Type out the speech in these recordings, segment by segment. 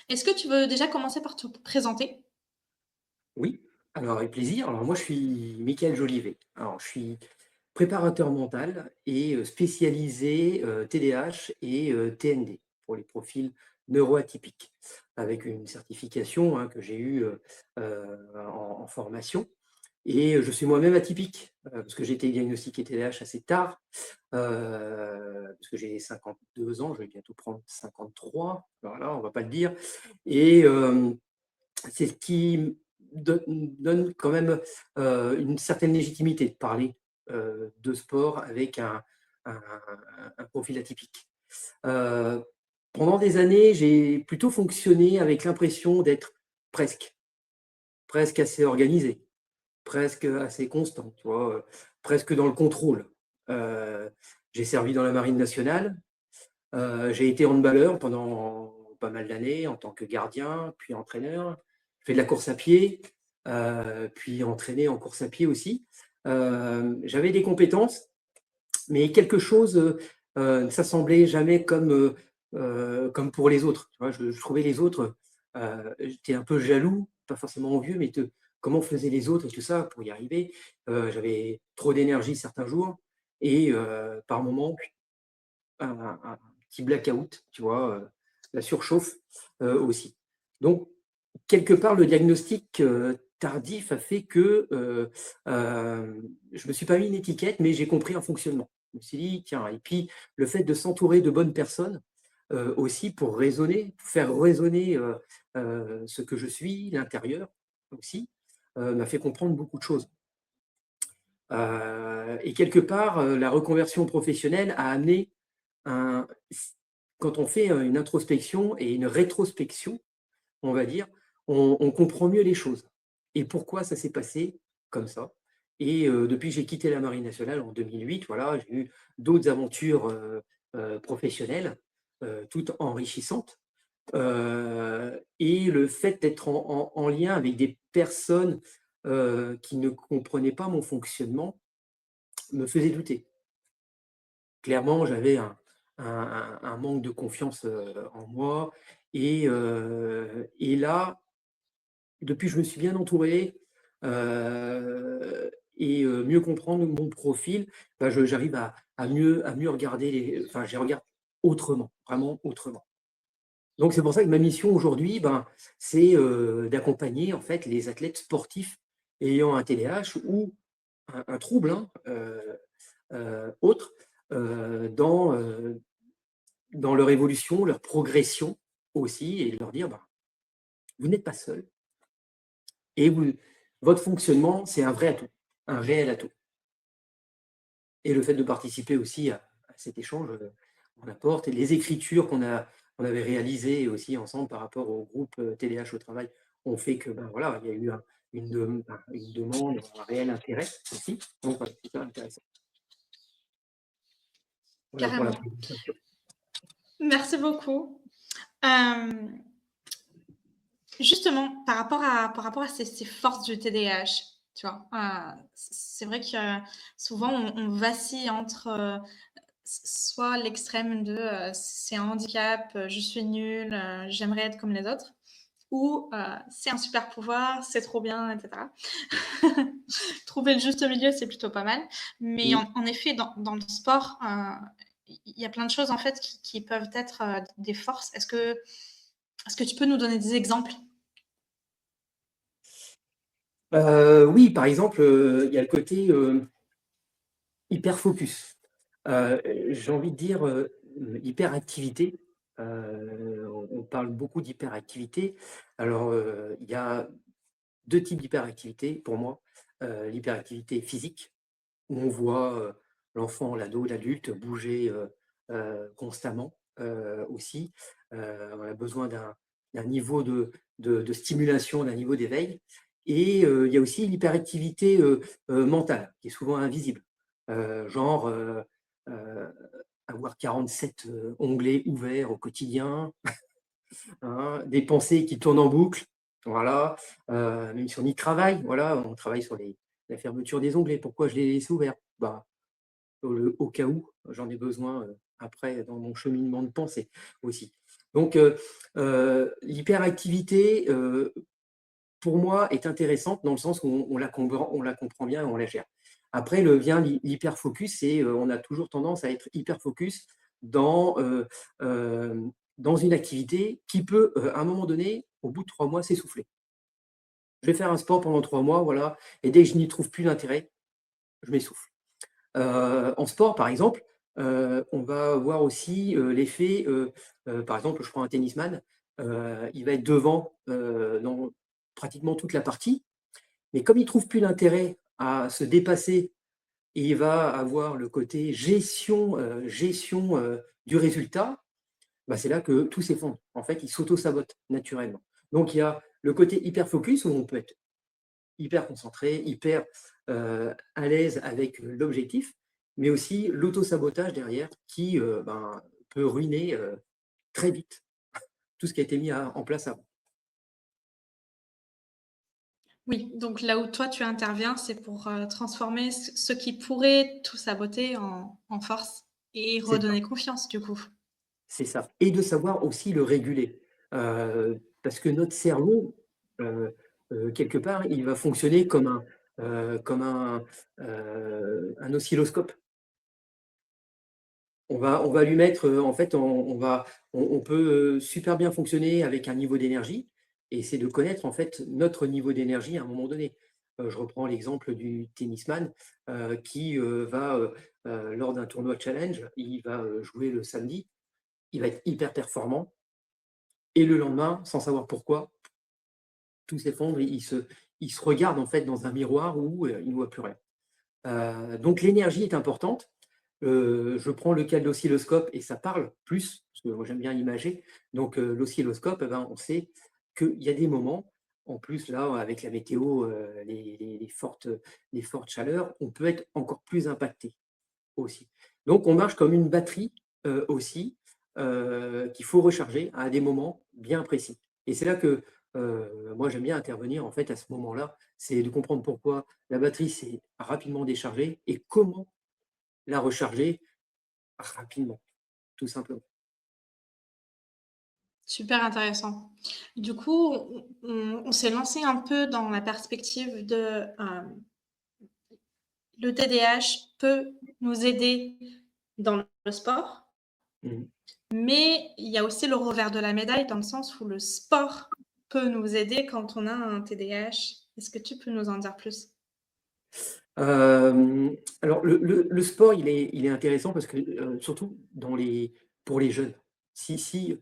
Est-ce que tu veux déjà commencer par te présenter? Oui, alors avec plaisir. Alors moi, je suis Mickaël Jolivet. Alors je suis préparateur mental et spécialisé, TDAH et TND pour les profils neuroatypiques, avec une certification, hein, que j'ai eue, en formation et je suis moi-même atypique, parce que j'ai été diagnostiqué TDAH assez tard, parce que j'ai 52 ans, je vais bientôt prendre 53, voilà, on va pas le dire et c'est ce qui donne quand même, une certaine légitimité de parler, de sport avec un un profil atypique. Heu, Pendant des années, j'ai plutôt fonctionné avec l'impression d'être presque, presque assez organisé, presque assez constant, tu vois? Presque dans le contrôle. Heu, j'ai servi dans la marine nationale, j'ai été handballeur pendant pas mal d'années en tant que gardien, puis entraîneur. J'ai fait de la course à pied, puis entraîné en course à pied aussi. J'avais des compétences, mais quelque chose, ne s'assemblait jamais comme pour les autres, tu vois? Je trouvais les autres, j'étais un peu jaloux, pas forcément envieux, mais de comment faisaient les autres et tout ça pour y arriver. J'avais trop d'énergie certains jours et par moments un petit blackout, tu vois? La surchauffe, aussi. Donc quelque part, le diagnostic, tardif a fait que, je me suis pas mis une étiquette, mais j'ai compris un fonctionnement. Je me suis dit: «Tiens» et puis le fait de s'entourer de bonnes personnes, aussi pour raisonner, faire résonner, ce que je suis, l'intérieur aussi, m'a fait comprendre beaucoup de choses. Et quelque part, la reconversion professionnelle a amené un quand on fait, une introspection et une rétrospection, on va dire, on comprend mieux les choses et pourquoi ça s'est passé comme ça et depuis que j'ai quitté la marine nationale en 2008, voilà, j'ai eu d'autres aventures, professionnelles, toutes enrichissantes, et le fait d'être en lien avec des personnes, qui ne comprenaient pas mon fonctionnement me faisait douter. Clairement, j'avais un manque de confiance, en moi et là, depuis que je me suis bien entouré, et mieux comprendre mon profil, bah, je j'arrive à mieux regarder enfin, je les regarde autrement, vraiment autrement. Donc c'est pour ça que ma mission aujourd'hui, ben, c'est, d'accompagner en fait les athlètes sportifs ayant un TDAH ou un trouble, hein, autre, dans leur évolution, leur progression aussi et de leur dire: «Ben, vous n'êtes pas seul et votre fonctionnement, c'est un vrai atout, un réel atout» et le fait de participer aussi à cet échange, on apporte et les écritures qu'on avait réalisées aussi ensemble par rapport au groupe, TDAH au travail ont fait que, ben, voilà, il y a eu une demande, un réel intérêt aussi. Donc voilà, super intéressant. Voilà pour la Carrément. présentation. Merci beaucoup. Hem, Justement, par rapport à ces forces du TDAH, tu vois? C'est vrai que souvent on vacille entre, soit l'extrême de, c'est un handicap, je suis nul, j'aimerais être comme les autres ou, c'est un super pouvoir, c'est trop bien et cetera. Trouver le juste milieu, c'est plutôt pas mal. Mais Mmh. en effet, dans le sport, il y a plein de choses en fait qui peuvent être, des forces. Est-ce que tu peux nous donner des exemples? Oui, par exemple, il y a le côté, hyper focus. J'ai envie de dire, hyperactivité. On parle beaucoup d'hyperactivité. Alors, il y a 2 types d'hyperactivité pour moi. L'hyperactivité physique, où on voit, l'enfant, l'ado, l'adulte bouger, constamment, aussi. On a besoin d'un niveau de stimulation, d'un niveau d'éveil et il y a aussi l'hyperactivité, mentale, qui est souvent invisible. Genre, heu, avoir 47, onglets ouverts au quotidien, hein, des pensées qui tournent en boucle, voilà, même si on y travaille, voilà, on travaille sur la fermeture des onglets. Pourquoi je les laisse ouverts? Bah, au cas où j'en ai besoin, après dans mon cheminement de pensée aussi. Donc, l'hyperactivité, pour moi, est intéressante dans le sens où on la comprend bien et on la gère. Après, vient l'hyperfocus et on a toujours tendance à être hyperfocus dans, dans une activité qui peut, à un moment donné, au bout de 3 mois, s'essouffler. Je vais faire un sport pendant 3 mois, voilà, et dès que je n'y trouve plus d'intérêt, je m'essouffle. En sport, par exemple, on va voir aussi, l'effet, par exemple, je prends un tennisman, il va être devant, dans pratiquement toute la partie, mais comme il trouve plus d'intérêt à se dépasser et il va avoir le côté gestion, du résultat, bah, c'est là que tout s'effondre. En fait, il s'auto-sabote naturellement. Donc il y a le côté hyper focus où on peut être hyper concentré, hyper, à l'aise avec l'objectif, mais aussi l'auto-sabotage derrière qui, ben, peut ruiner, très vite tout ce qui a été mis en place avant. Oui, donc là où toi tu interviens, c'est pour, transformer ce qui pourrait tout saboter en force et C'est ça, redonner confiance du coup. c'est ça, et de savoir aussi le réguler, parce que notre cerveau, quelque part, il va fonctionner comme un oscilloscope. On va lui mettre, en fait, on peut, super bien fonctionner avec un niveau d'énergie et c'est de connaître, en fait, notre niveau d'énergie à un moment donné. Je reprends l'exemple du tennisman, qui, lors d'un tournoi challenge, il va, jouer le samedi, il va être hyper performant et le lendemain, sans savoir pourquoi, tout s'effondre, il se regarde, en fait, dans un miroir où, il ne voit plus rien. Donc l'énergie est importante. Je prends le cas de l'oscilloscope et ça parle plus, parce que moi j'aime bien imager. Donc l'oscilloscope, eh ben, on sait qu'il y a des moments, en plus là avec la météo, les fortes chaleurs, on peut être encore plus impacté aussi. Donc on marche comme une batterie aussi, qu'il faut recharger à des moments bien précis. Et c'est là que moi j'aime bien intervenir en fait à ce moment-là, c'est de comprendre pourquoi la batterie s'est rapidement déchargée et comment la recharger rapidement, tout simplement. Super intéressant. Du coup, on s'est lancé un peu dans la perspective de, le TDAH peut nous aider dans le sport, Mmh. mais il y a aussi le revers de la médaille dans le sens où le sport peut nous aider quand on a un TDAH. Est-ce que tu peux nous en dire plus? Alors le sport, il est intéressant parce que, surtout pour les jeunes. S'ils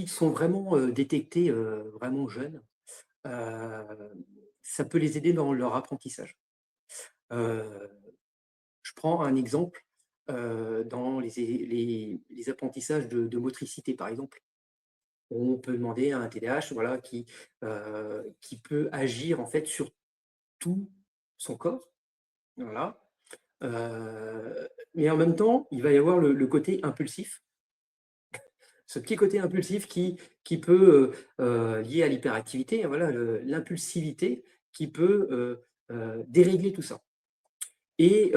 sont vraiment, détectés, vraiment jeunes, heu, ça peut les aider dans leur apprentissage. Heu, je prends un exemple, dans les apprentissages de motricité, par exemple. On peut demander à un TDAH, voilà, qui peut agir en fait sur tout son corps, voilà. Mais en même temps, il va y avoir le côté impulsif, ce petit côté impulsif qui peut, lié à l'hyperactivité, hein, voilà, l'impulsivité qui peut, dérégler tout ça. Et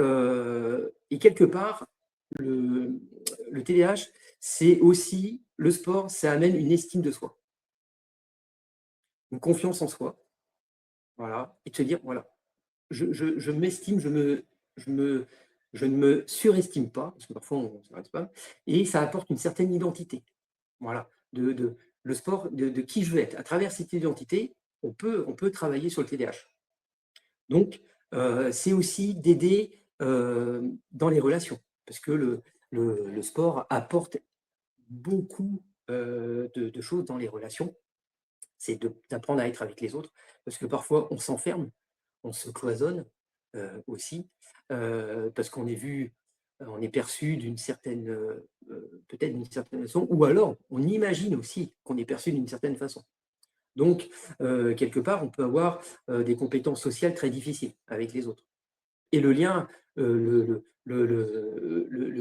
quelque part, le le TDAH, c'est aussi le sport, ça amène une estime de soi, une confiance en soi, voilà, et de se dire: «Voilà, je m'estime, je me je ne me surestime pas», parce que parfois on s'arrête pas, et ça apporte une certaine identité. Voilà, le sport, de qui je veux être. À travers cette identité, on peut travailler sur le TDAH. Donc, c'est aussi d'aider, dans les relations, parce que le sport apporte beaucoup, de choses dans les relations. C'est d'apprendre à être avec les autres, parce que parfois on s'enferme, on se cloisonne, aussi, parce qu'on est vu, on est perçu d'une certaine, peut-être d'une certaine façon, ou alors on imagine aussi qu'on est perçu d'une certaine façon. Donc, quelque part, on peut avoir, des compétences sociales très difficiles avec les autres. Et le lien, le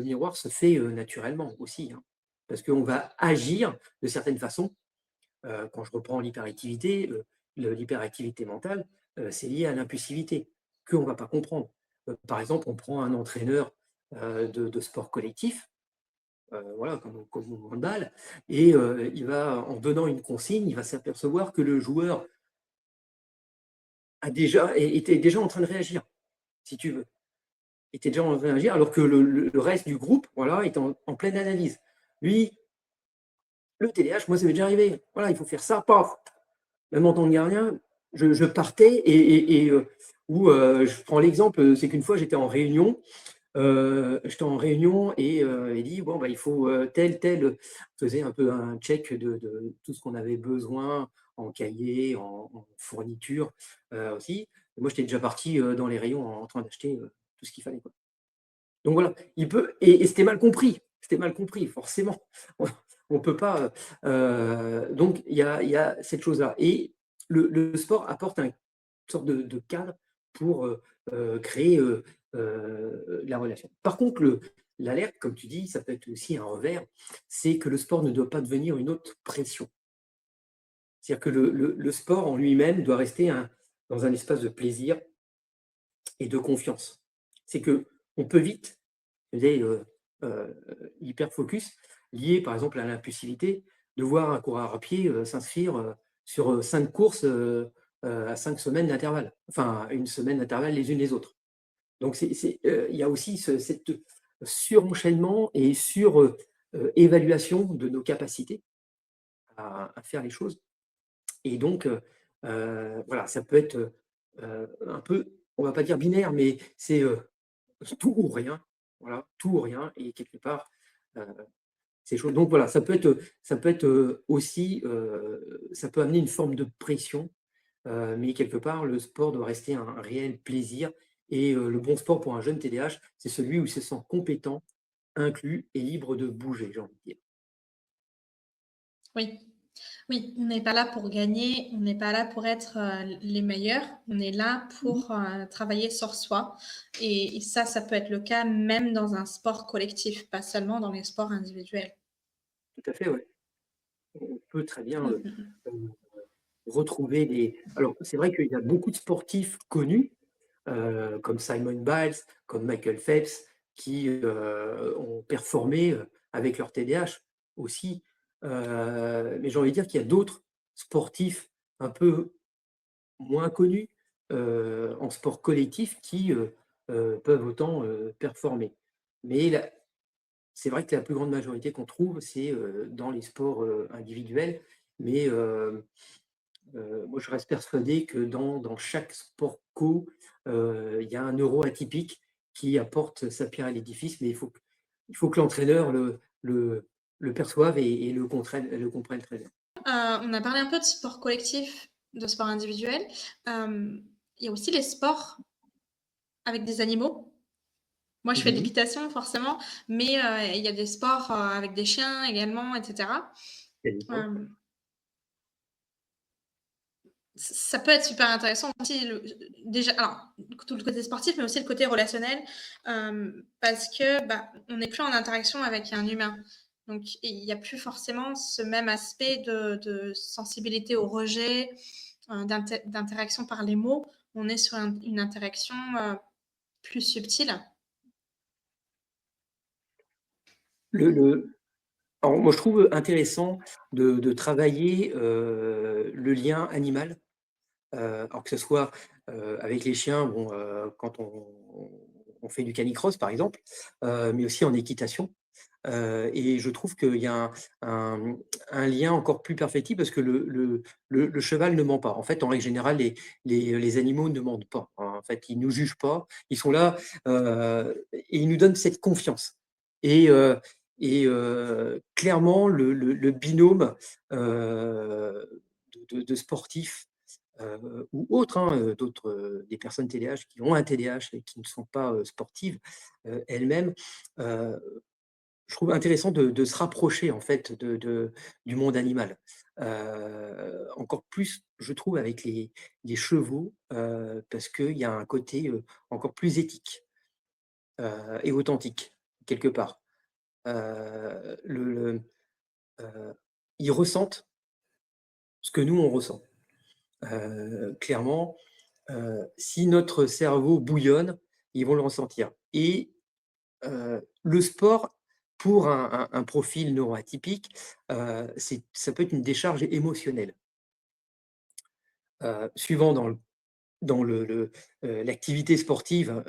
miroir se fait, naturellement aussi, hein, parce qu'on va agir de certaines façons. Quand je reprends l'hyperactivité, l'hyperactivité mentale, c'est lié à l'impulsivité qu'on ne va pas comprendre. Par exemple, on prend un entraîneur, de sport collectif, voilà, comme au handball, et il va, en donnant une consigne, il va s'apercevoir que le joueur était déjà en train de réagir, si tu veux. Était déjà en train de réagir, alors que le reste du groupe, voilà, est en pleine analyse. Lui, le TDAH, moi, ça m'est déjà arrivé. Voilà, il faut faire ça, paf. Même en tant que gardien, je partais je prends l'exemple, c'est qu'une fois j'étais en réunion. Et il dit bon, bah, il faut tel. On faisait un peu un check de tout ce qu'on avait besoin en cahier, en fourniture aussi. Et moi, j'étais déjà parti dans les rayons en train d'acheter tout ce qu'il fallait, quoi. Donc voilà, il peut, et c'était mal compris. C'était mal compris, forcément. On peut pas. Donc il y a cette chose-là. Et le sport apporte une sorte de cadre pour créer la relation. Par contre, l'alerte, comme tu dis, ça peut être aussi un revers, c'est que le sport ne doit pas devenir une autre pression. C'est-à-dire que le sport en lui-même doit rester dans un espace de plaisir et de confiance. C'est que on peut vite, hyper focus, lié par exemple à l'impulsivité, de voir un coureur à pied s'inscrire sur 5 courses à 5 semaines d'intervalle, enfin une semaine d'intervalle les unes les autres. Donc il y a aussi cette surenchaînement et sur-évaluation de nos capacités à faire les choses. Et donc, voilà, ça peut être un peu, on va pas dire binaire, mais c'est tout ou rien. Voilà, tout ou rien. Et quelque part, euh, c'est chaud. Donc voilà, ça peut être aussi, ça peut amener une forme de pression, mais quelque part, le sport doit rester un réel plaisir. Et le bon sport pour un jeune TDAH, c'est celui où il se sent compétent, inclus et libre de bouger, j'ai envie de dire. Oui. Oui, on n'est pas là pour gagner, on n'est pas là pour être les meilleurs, on est là Mhm. pour travailler sur soi. Et ça peut être le cas même dans un sport collectif, pas seulement dans les sports individuels. Tout à fait, ouais. On peut très bien Mm, mm, mm. euh, retrouver des. Alors, c'est vrai qu'il y a beaucoup de sportifs connus, comme Simon Biles, comme Michael Phelps, qui ont performé avec leur TDAH aussi. Mais j'ai envie de dire qu'il y a d'autres sportifs un peu moins connus en sport collectif qui peuvent autant performer. Mais c'est vrai que la plus grande majorité qu'on trouve, c'est dans les sports individuels. Mais moi, je reste persuadé que dans chaque sport co, il y a un euro atypique qui apporte sa pierre à l'édifice, mais il faut que l'entraîneur le perçoive et le comprenne très bien. On a parlé un peu de sport collectif, de sport individuel. Il y a aussi les sports avec des animaux. Moi, je fais de Mhm. l'équitation, forcément, mais il y a des sports avec des chiens également, etc. Quasiment. Euh, Ça peut être super intéressant aussi, déjà, alors, tout le côté sportif, mais aussi le côté relationnel, parce que bah, on n'est plus en interaction avec un humain. Donc, il n'y a plus forcément ce même aspect de sensibilité au rejet, d'interaction par les mots. On est sur une interaction plus subtile. Le, Alors, moi, je trouve intéressant de travailler le lien animal, alors que ce soit avec les chiens, bon, quand on fait du canicross, par exemple, mais aussi en équitation. Et je trouve qu'il y a un lien encore plus perfectible parce que le cheval ne ment pas. En fait, en règle générale, les animaux ne mentent pas. En fait, ils ne nous jugent pas. Ils sont là et ils nous donnent cette confiance. Et, clairement, le binôme de sportifs ou autres, hein, d'autres, des personnes TDAH qui ont un TDAH et qui ne sont pas sportives elles-mêmes, euh, je trouve intéressant de se rapprocher en fait du monde animal. Encore plus, je trouve, avec les chevaux, parce qu'il y a un côté encore plus éthique et authentique, quelque part. Le, ils ressentent ce que nous, on ressent. Clairement, si notre cerveau bouillonne, ils vont le ressentir. Et le sport pour un profil neuroatypique, ça peut être une décharge émotionnelle. Suivant l'activité sportive,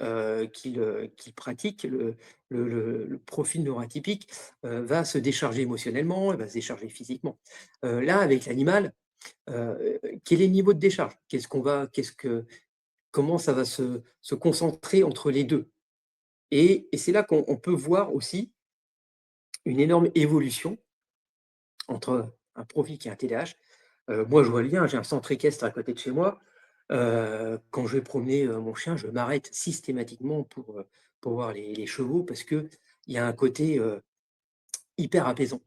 qu'il pratique, le profil neuroatypique, va se décharger émotionnellement, il va se décharger physiquement. Là, avec l'animal, quel est le niveau de décharge? Comment ça va se concentrer entre les 2. Et c'est là qu'on peut voir aussi une énorme évolution entre un profil qui a un TDAH. Moi, je vois le lien, j'ai un centre équestre à côté de chez moi. Quand je vais promener, mon chien, je m'arrête systématiquement pour voir les chevaux parce qu'il y a un côté, hyper apaisant.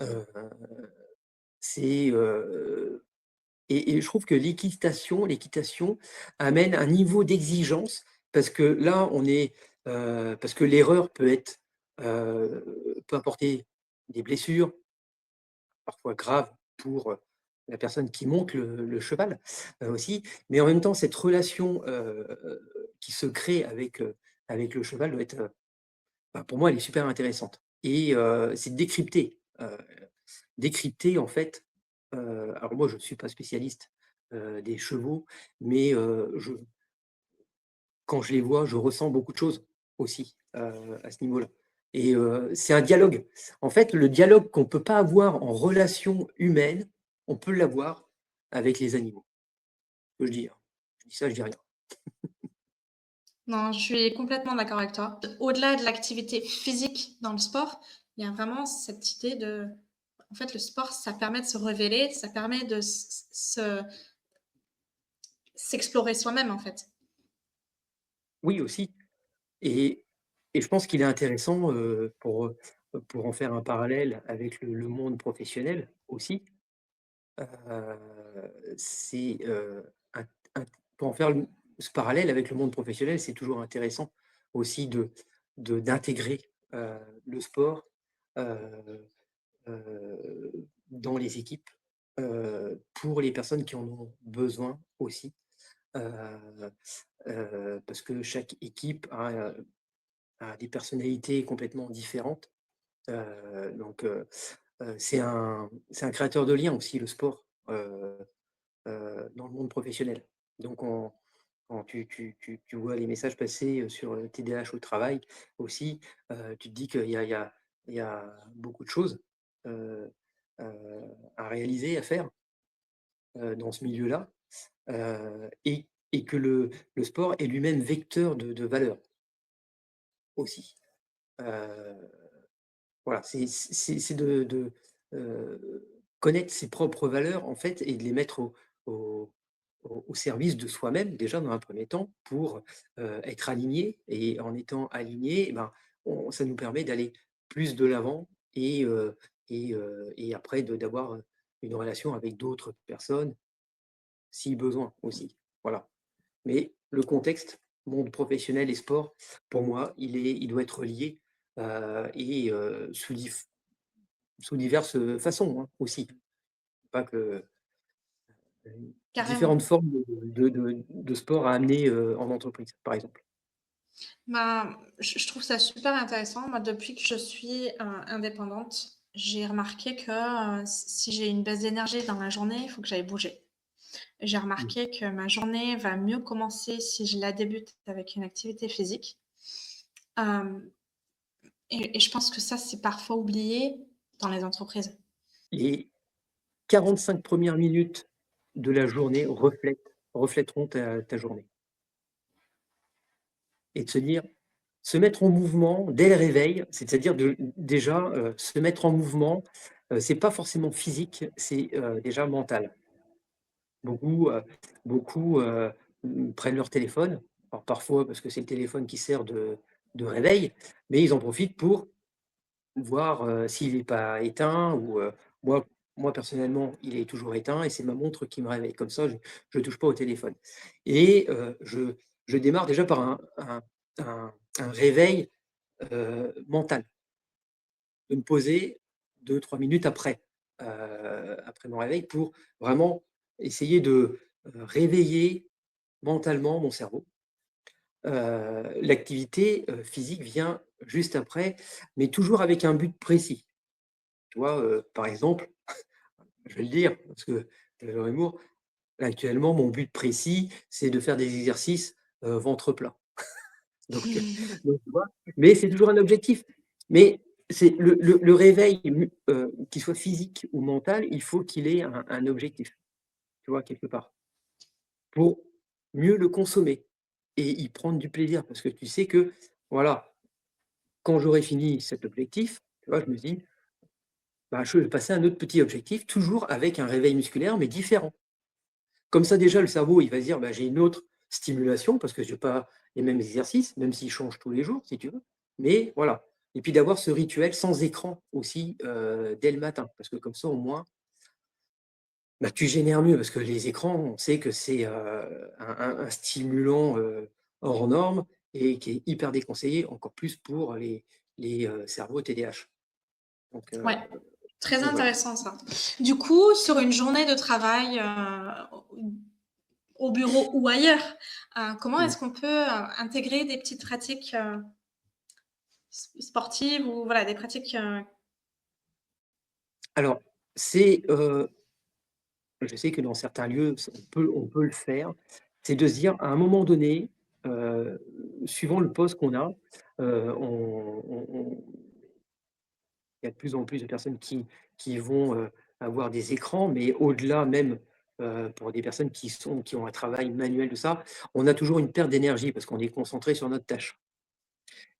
Heu, c'est, et je trouve que l'équitation amène un niveau d'exigence parce que là, parce que l'erreur peut apporter des blessures, parfois graves pour, la personne qui monte le cheval, aussi. Mais en même temps, cette relation, qui se crée avec le cheval doit être, bah, pour moi, elle est super intéressante et c'est de décrypter en fait, alors moi je ne suis pas spécialiste, des chevaux, mais quand je les vois, je ressens beaucoup de choses aussi, à ce niveau-là et c'est un dialogue. En fait, le dialogue qu'on ne peut pas avoir en relation humaine, on peut l'avoir avec les animaux. Que je dis, hein. Je dis ça, je dis rien. Non, je suis complètement d'accord avec toi. Au-delà de l'activité physique dans le sport, il y a vraiment cette idée de en fait, le sport, ça permet de se révéler, ça permet de s'explorer soi-même, en fait. Oui aussi et et je pense qu'il est intéressant, pour en faire un parallèle avec le monde professionnel aussi. C'est, int int pour en faire ce parallèle avec le monde professionnel, c'est toujours intéressant aussi d'intégrer, le sport, heu dans les équipes, pour les personnes qui en ont besoin aussi, heu parce que chaque équipe a des personnalités complètement différentes, donc c'est un créateur de liens aussi le sport, dans le monde professionnel. Donc quand tu vois les messages passer, sur le TDAH au travail aussi, tu te dis qu'il y a beaucoup de choses, heu à réaliser, à faire, dans ce milieu-là, et que le sport est lui-même vecteur de valeurs aussi. Heu, voilà, c'est connaître ses propres valeurs en fait et de les mettre au au service de soi-même, déjà dans un premier temps, pour, être aligné et en étant aligné, eh ben, on ça nous permet d'aller plus de l'avant et après d'avoir, une relation avec d'autres personnes, si besoin aussi. Voilà. Mais le contexte, monde professionnel et sport, pour moi, il doit être lié, et sous diverses, façons, hein, aussi. Pas que Carrément. différentes formes de sport à amener, en entreprise, par exemple. Bah, je trouve ça super intéressant. Moi, depuis que je suis, indépendante, j'ai remarqué que, si j'ai une baisse d'énergie dans la journée, il faut que j'aille bouger. J'ai Mmh. remarqué que ma journée va mieux commencer si je la débute avec une activité physique. Hem et je pense que ça, c'est parfois oublié dans les entreprises. Les 45 premières minutes de la journée reflèteront ta journée et de se mettre en mouvement dès le réveil, c'est-à-dire déjà, se mettre en mouvement, c'est pas forcément physique, c'est, déjà mental. Beaucoup, beaucoup, prennent leur téléphone, alors parfois parce que c'est le téléphone qui sert de réveil, mais ils en profitent pour voir, s'il n'est pas éteint ou, moi moi personnellement, il est toujours éteint et c'est ma montre qui me réveille. Comme ça, je touche pas au téléphone et je démarre déjà par un réveil, mental. De me poser 2 3 minutes après, après mon réveil pour vraiment essayer de, réveiller mentalement mon cerveau. L'activité, physique vient juste après, mais toujours avec un but précis. Tu vois, par exemple, je vais le dire parce que tu as l'humour, actuellement, mon but précis, c'est de faire des exercices, ventre plat. Donc, tu vois? Mais c'est toujours un objectif. Mais c'est le réveil qu'il soit physique ou mental, il faut qu'il ait un objectif, tu vois, quelque part, pour mieux le consommer et y prendre du plaisir. Parce que tu sais que, voilà, quand j'aurai fini cet objectif, tu vois, je me dis: «Bah, je vais passer à un autre petit objectif», toujours avec un réveil musculaire, mais différent. Comme ça, déjà, le cerveau, il va se dire: «Bah, j'ai une autre stimulation parce que je n'ai pas les mêmes exercices», même s'ils changent tous les jours, si tu veux. Mais voilà. Et puis d'avoir ce rituel sans écran aussi, dès le matin. Parce que comme ça, au moins, bah, tu génères mieux. Parce que les écrans, on sait que c'est, un stimulant, hors norme et qui est hyper déconseillé, encore plus pour les cerveaux TDAH. Donc, heu, Ouais, très donc voilà. intéressant ça. Du coup, sur une journée de travail, au bureau ou ailleurs, comment Mmh. est-ce qu'on peut, intégrer des petites pratiques, sportives ou voilà, des pratiques, Alors, c'est, je sais que dans certains lieux, on peut le faire. C'est de se dire, à un moment donné, heu, suivant le poste qu'on a, on il y a de plus en plus de personnes qui vont, avoir des écrans, mais au-delà même, pour des personnes qui ont un travail manuel, de ça, on a toujours une perte d'énergie parce qu'on est concentré sur notre tâche.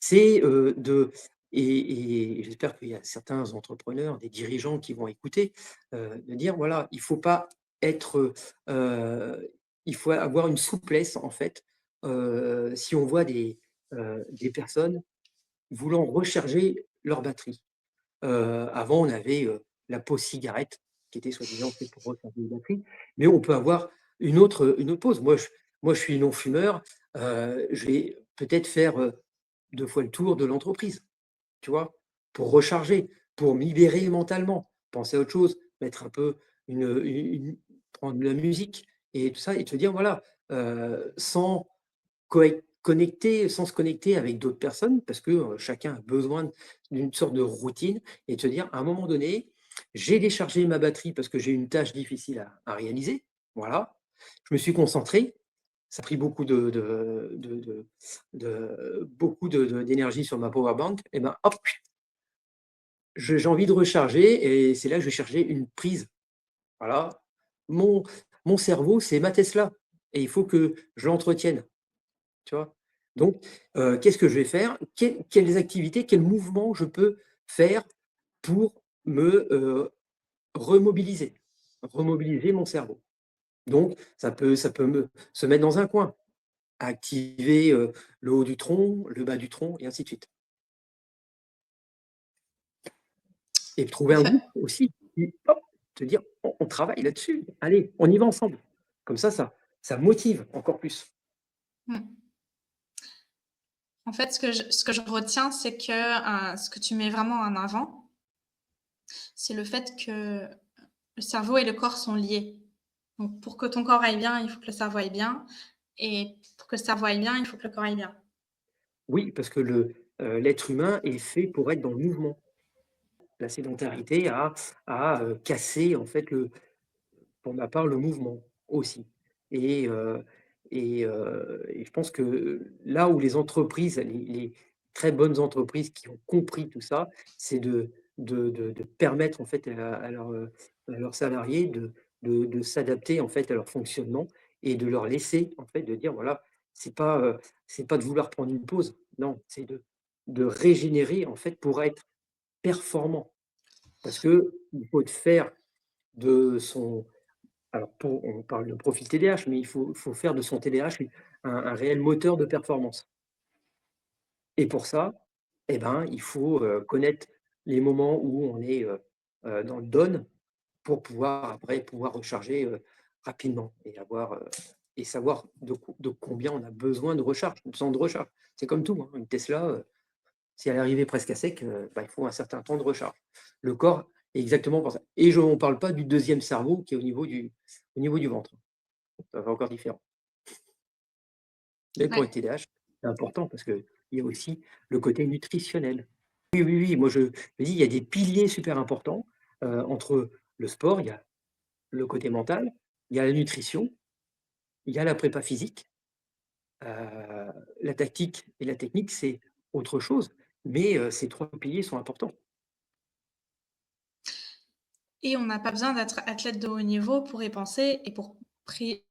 C'est, de et j'espère qu'il y a certains entrepreneurs, des dirigeants qui vont écouter, de dire: «Voilà, il faut pas être, il faut avoir une souplesse en fait». Si on voit des personnes voulant recharger leur batterie. Avant on avait, la pause cigarette qui était soi-disant faite pour recharger les batteries, mais on peut avoir une autre pause. Moi je suis non-fumeur, je vais peut-être faire, 2 fois le tour de l'entreprise, tu vois? Pour recharger, pour me libérer mentalement, penser à autre chose, mettre un peu une prendre de la musique et tout ça et te dire voilà, sans sans se connecter avec d'autres personnes parce que, chacun a besoin d'une sorte de routine et de se dire: «À un moment donné, j'ai déchargé ma batterie parce que j'ai une tâche difficile à réaliser, voilà. Je me suis concentré, ça a pris beaucoup d'énergie sur ma power bank et ben, hop, j'ai envie de recharger et c'est là que je vais chercher une prise. Voilà. Mon mon cerveau, c'est ma Tesla et il faut que je l'entretienne, tu vois? Donc, qu'est-ce que je vais faire? Quelles activités, quels mouvements je peux faire pour me, remobiliser? Remobiliser mon cerveau. Donc ça peut se mettre dans un coin, activer, le haut du tronc, le bas du tronc et ainsi de suite. Et trouver en un fait groupe aussi, qui hop, te dire: «On travaille là-dessus, allez, on y va ensemble». Comme ça motive encore plus. mmh. En fait, ce que je retiens, c'est que, ce que tu mets vraiment en avant, c'est le fait que le cerveau et le corps sont liés. Donc pour que ton corps aille bien, il faut que le cerveau aille bien et pour que le cerveau aille bien, il faut que le corps aille bien. Oui, parce que l'être humain est fait pour être dans le mouvement. La sédentarité a cassé en fait pour ma part, le mouvement aussi et heu et je pense que là où les entreprises, les très bonnes entreprises qui ont compris tout ça, c'est de permettre en fait à leurs salariés de s'adapter en fait à leur fonctionnement et de leur laisser en fait de dire voilà, c'est pas de vouloir prendre une pause, non, c'est de régénérer en fait pour être performant. Parce qu'il faut faire de son alors on parle de profil TDAH, mais il faut faire de son TDAH un réel moteur de performance et pour ça, eh ben, il faut, connaître les moments où on est, dans le down pour pouvoir après pouvoir recharger, rapidement et savoir de combien on a besoin de recharge, de temps de recharge. C'est comme tout, hein, une Tesla, si elle est arrivée presque à sec, bah, il faut un certain temps de recharge. Le corps est exactement pour ça et on ne parle pas du deuxième cerveau qui est au niveau du ventre. Ça va encore différent. Mais pour Ouais. les TDAH, c'est important parce que il y a aussi le côté nutritionnel. Oui, oui, oui, moi je dis, il y a des piliers super importants, entre le sport, il y a le côté mental, il y a la nutrition, il y a la prépa physique, la tactique et la technique, c'est autre chose, mais ces 3 piliers sont importants. Et on n'a pas besoin d'être athlète de haut niveau pour y penser et pri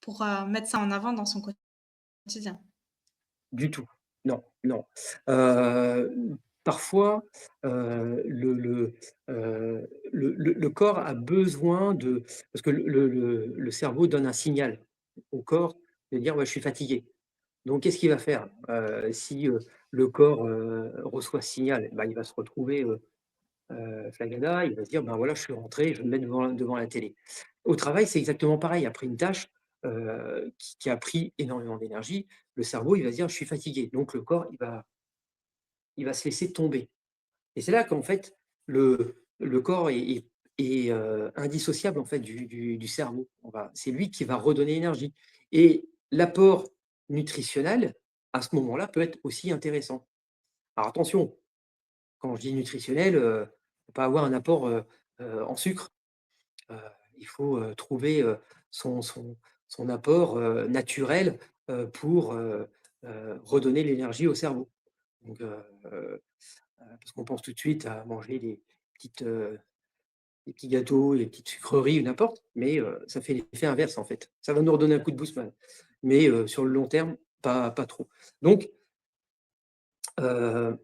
pour, mettre ça en avant dans son quotidien. Du tout. Non, non. Heu, Parfois, le corps a besoin de parce que le cerveau donne un signal au corps de dire: «Ouais, je suis fatigué». Donc qu'est-ce qu'il va faire? Si, le corps, reçoit ce signal, bah, il va se retrouver, flagada, il va se dire: «Ben, voilà, je suis rentré, je vais me mettre devant la télé». Au travail, c'est exactement pareil. Après une tâche, qui a pris énormément d'énergie, le cerveau, il va se dire: «Je suis fatigué». Donc le corps, il va se laisser tomber et c'est là qu'en fait, le corps est indissociable, en fait, du cerveau. C'est lui qui va redonner l'énergie et l'apport nutritionnel, à ce moment-là, peut être aussi intéressant. Alors attention, quand je dis nutritionnel, faut pas avoir un apport, en sucre. Heu, il faut, trouver, son son son apport, naturel, pour, redonner l'énergie au cerveau. Donc parce qu'on pense tout de suite à manger petites, des petits gâteaux, des petites sucreries ou n'importe, mais ça fait l'effet inverse, en fait. Ça va nous redonner un coup de boost, mais sur le long terme, pas trop. Donc heu,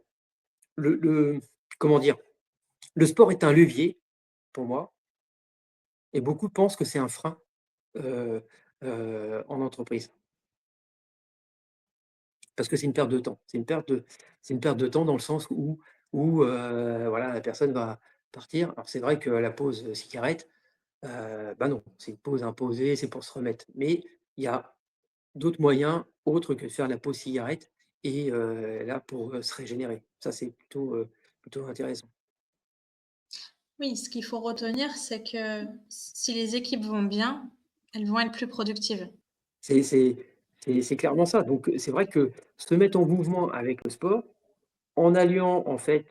le comment dire? Le sport est un levier pour moi et beaucoup pensent que c'est un frein, heu en entreprise. Parce que c'est une perte de temps. C'est une perte de temps dans le sens où voilà, la personne va partir. Alors c'est vrai que la pause, cigarette, bah, non, c'est une pause imposée, c'est pour se remettre. Mais il y a d'autres moyens autres que de faire la pause cigarette et là pour, se régénérer. Ça, c'est plutôt intéressant. Oui, ce qu'il faut retenir, c'est que si les équipes vont bien, elles vont être plus productives. C'est c'est c'est clairement ça. Donc c'est vrai que se mettre en mouvement avec le sport, en alliant en fait,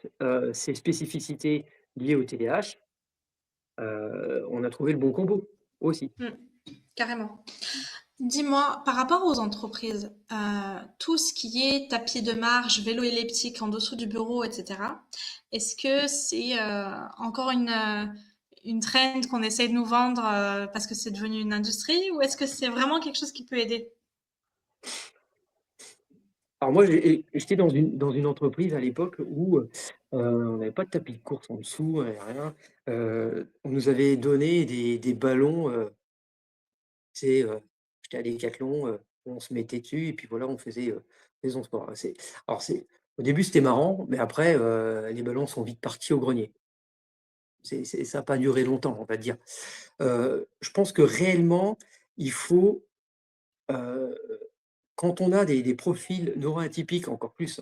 ces spécificités liées au TDAH, on a trouvé le bon combo, aussi. Mmh, carrément. Dis-moi, par rapport aux entreprises, tout ce qui est tapis de marche, vélo elliptique en dessous du bureau, et cetera, est-ce que c'est, encore une trend qu'on essaie de nous vendre, parce que c'est devenu une industrie ou est-ce que c'est vraiment quelque chose qui peut aider? Alors moi, j'étais dans une entreprise à l'époque où, on n'avait pas de tapis de course en dessous, rien. On nous avait donné des ballons, tu sais, j'étais à Décathlon, on se mettait dessus et puis voilà, on faisait son sport. Au début, c'était marrant, mais après, les ballons sont vite partis au grenier. Ça a pas duré longtemps, on va dire. Je pense que réellement, il faut, heu quand on a des profils neuroatypiques encore plus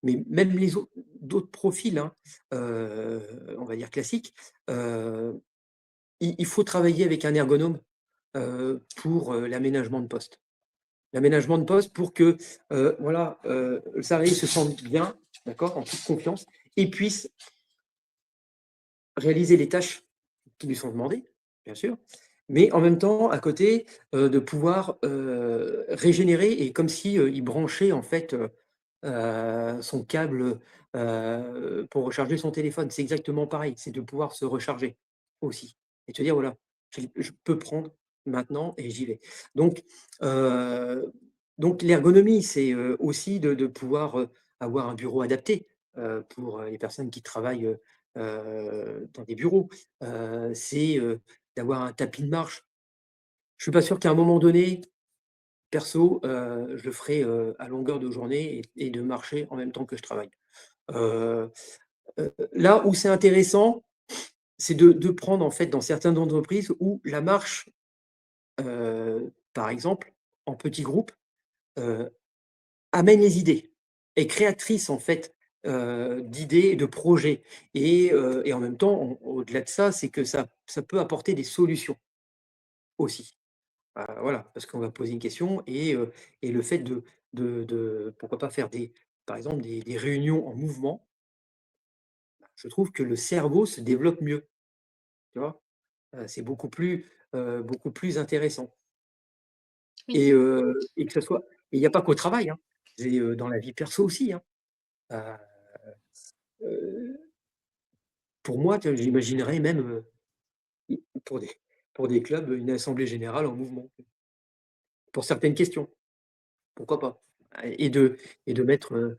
mais même les d'autres profils, hein, on va dire classiques, heu, il faut travailler avec un ergonome, pour, l'aménagement de poste. L'aménagement de poste pour que, voilà, le salarié se sente bien, d'accord, en toute confiance et puisse réaliser les tâches qui lui sont demandées, bien sûr, mais en même temps, à côté, de pouvoir, régénérer et comme si, il branchait en fait, son câble, pour recharger son téléphone. C'est exactement pareil, c'est de pouvoir se recharger aussi et te dire: «Voilà, je peux prendre maintenant et j'y vais». Donc heu, donc l'ergonomie, c'est, aussi de pouvoir, avoir un bureau adapté, pour, les personnes qui travaillent, dans des bureaux. C'est, d'avoir un tapis de marche. Je suis pas sûr qu'à un moment donné, perso, je le ferai, à longueur de journée et de marcher en même temps que je travaille. Heu Là où c'est intéressant, c'est de prendre en fait dans certaines entreprises où la marche, par exemple, en petits groupes, heu, amène les idées, est créatrice en fait, d'idées, de projets et en même temps, au-delà de ça, c'est que ça peut apporter des solutions aussi. Voilà, parce qu'on va poser une question et le fait de pourquoi pas faire par exemple des réunions en mouvement, je trouve que le cerveau se développe mieux, tu vois? C'est beaucoup plus intéressant Oui, et que ce soit et il y a pas qu'au travail, hein. C'est, dans la vie perso aussi, hein. Heu heu, pour moi, tu vois, j'imaginerais même, pour des pour des clubs, une assemblée générale en mouvement, pour certaines questions. Pourquoi pas? Et de mettre,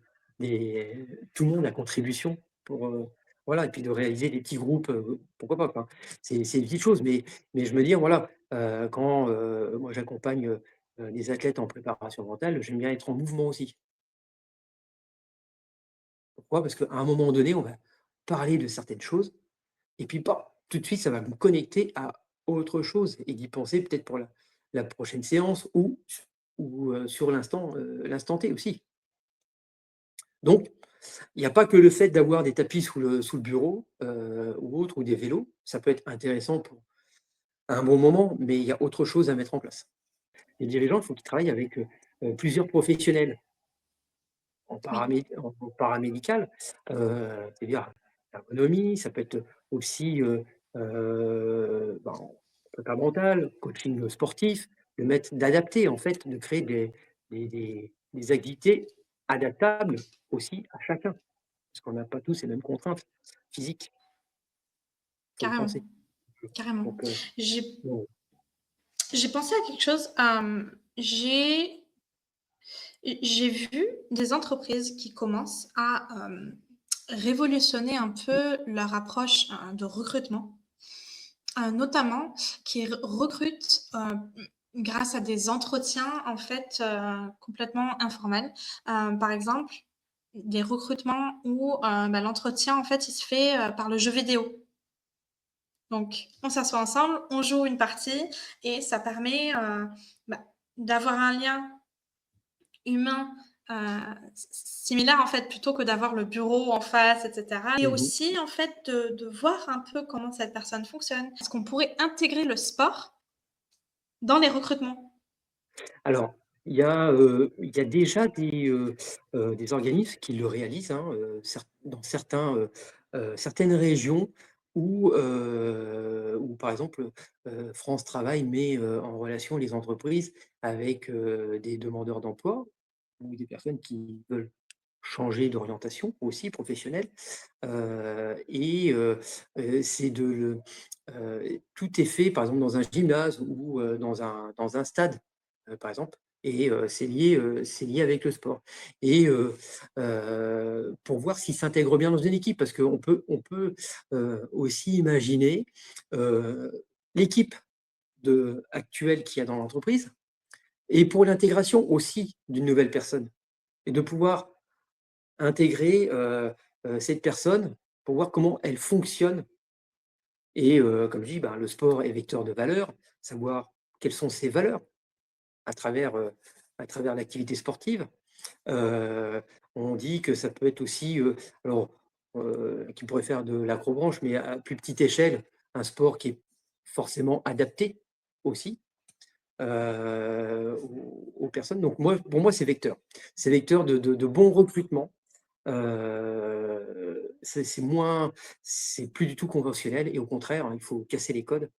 tout le monde à contribution pour, voilà et puis de réaliser des petits groupes, pourquoi pas, quoi. C'est des petites choses, mais je me dis, voilà, quand, moi j'accompagne, des athlètes en préparation mentale, j'aime bien être en mouvement aussi. Pourquoi? Parce qu'à un moment donné, on va parler de certaines choses et puis tout de suite, ça va me connecter à autre chose et d'y penser peut-être pour la prochaine séance ou sur l'instant T aussi. Donc il n'y a pas que le fait d'avoir des tapis sous le bureau, ou autre ou des vélos. Ça peut être intéressant pour un bon moment, mais il y a autre chose à mettre en place. Les dirigeants, il faut qu'ils travaillent avec, plusieurs professionnels oui, en paramédical, c'est-à-dire l'ergonomie, ça peut être aussi, en prépa mentale, coaching, sportif, d'adapter en fait, de créer des activités adaptables aussi à chacun. Parce qu'on n'a pas tous les mêmes contraintes physiques, faut le carrément, penser. carrément. Donc, J'ai bon, j'ai pensé à quelque chose, j'ai vu des entreprises qui commencent à, révolutionner un peu leur approche, de recrutement, notamment qui recrutent, grâce à des entretiens, en fait, complètement informels. Par exemple, des recrutements où, l'entretien, en fait, il se fait, par le jeu vidéo. Donc on s'assoit ensemble, on joue une partie et ça permet, bah, d'avoir un lien humain, similaire en fait, plutôt que d'avoir le bureau en face et cetera et mmh. aussi en fait de voir un peu comment cette personne fonctionne. Est-ce qu'on pourrait intégrer le sport dans les recrutements? Alors, il y a déjà des organismes qui le réalisent, hein, dans certaines régions où par exemple, France Travail met, en relation les entreprises avec, des demandeurs d'emploi ou des personnes qui veulent changer d'orientation aussi professionnelle, c'est tout est fait par exemple dans un gymnase ou, dans un stade, par exemple c'est lié avec le sport pour voir s'ils s'intègrent bien dans une équipe parce on peut, aussi imaginer, heu, l'équipe actuelle qu'il y a dans l'entreprise et pour l'intégration aussi d'une nouvelle personne et de pouvoir intégrer, cette personne pour voir comment elle fonctionne comme je dis, ben, le sport est vecteur de valeurs, savoir quelles sont ses valeurs à travers, heu, à travers l'activité sportive. Heu, on dit que ça peut être aussi, alors, qui pourrait faire de l'acrobranche, mais à plus petite échelle, un sport qui est forcément adapté aussi, aux personnes. Donc pour moi, c'est vecteur. C'est vecteur de bon recrutement. C'est plus du tout conventionnel et au contraire, hein, il faut casser les codes,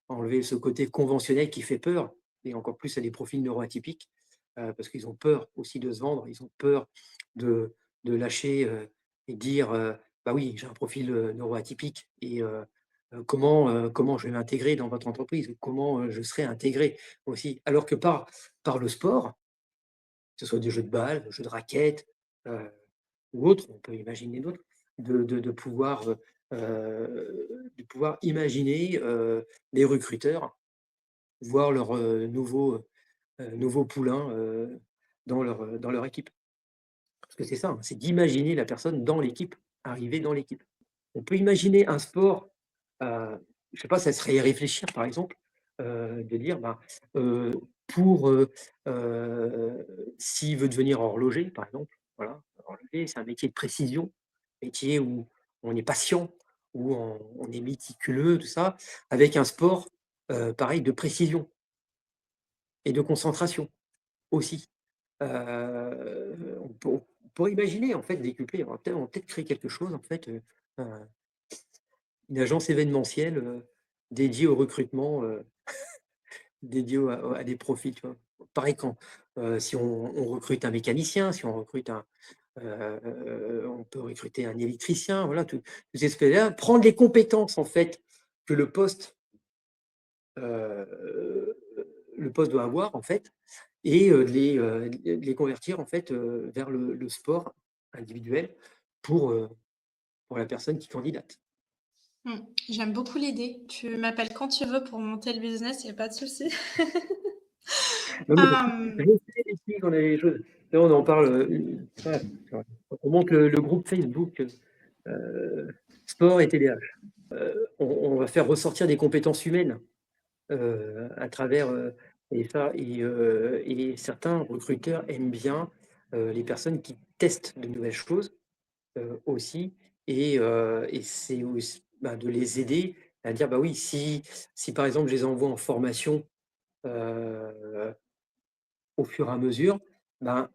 enlever ce côté conventionnel qui fait peur et encore plus à des profils neuroatypiques, parce qu'ils ont peur aussi de se vendre, ils ont peur de lâcher, et dire, «Bah oui, j'ai un profil, neuroatypique comment je vais m'intégrer dans votre entreprise? Comment, je serai intégré aussi?» alors que par le sport, que ce soit des jeux de balle, jeux de raquettes, ou autres, on peut imaginer d'autres, de pouvoir imaginer, les recruteurs voir leur, nouveau poulain, dans leur équipe. Parce que c'est ça, hein, c'est d'imaginer la personne dans l'équipe, arriver dans l'équipe. On peut imaginer un sport, je sais pas, ça serait y réfléchir par exemple, de dire, ben, heu, pour, s'il veut devenir horloger par exemple, voilà, horloger, c'est un métier de précision, métier où on est patient, où on est méticuleux, tout ça, avec un sport, pareil de précision. et de concentration aussi. On pourrait imaginer en fait décupler, on va peut-être créer quelque chose en fait, un une agence événementielle, dédiée au recrutement, dédiée à des profils, tu vois? Pareil quand, si on recrute un mécanicien, si on recrute on peut recruter un électricien, voilà, tous ces aspects-là. Prendre les compétences en fait que heu, le poste doit avoir en fait et de les convertir en fait, vers le sport individuel pour, heu, pour la personne qui candidate. Mmh. J'aime beaucoup l'idée. Tu m'appelles quand tu veux pour monter le business, il y a pas de souci. Non, mais je Hem, sais ici qu'on a les choses. Là, on en parle, voilà, quand on monte le groupe Facebook, sport et TDAH. On va faire ressortir des compétences humaines, à travers, et certains recruteurs aiment bien, les personnes qui testent de nouvelles choses, aussi et c'est aussi, bah, de les aider à dire: «Bah, oui, si par exemple je les envoie en formation, heu, au fur et à mesure, ben,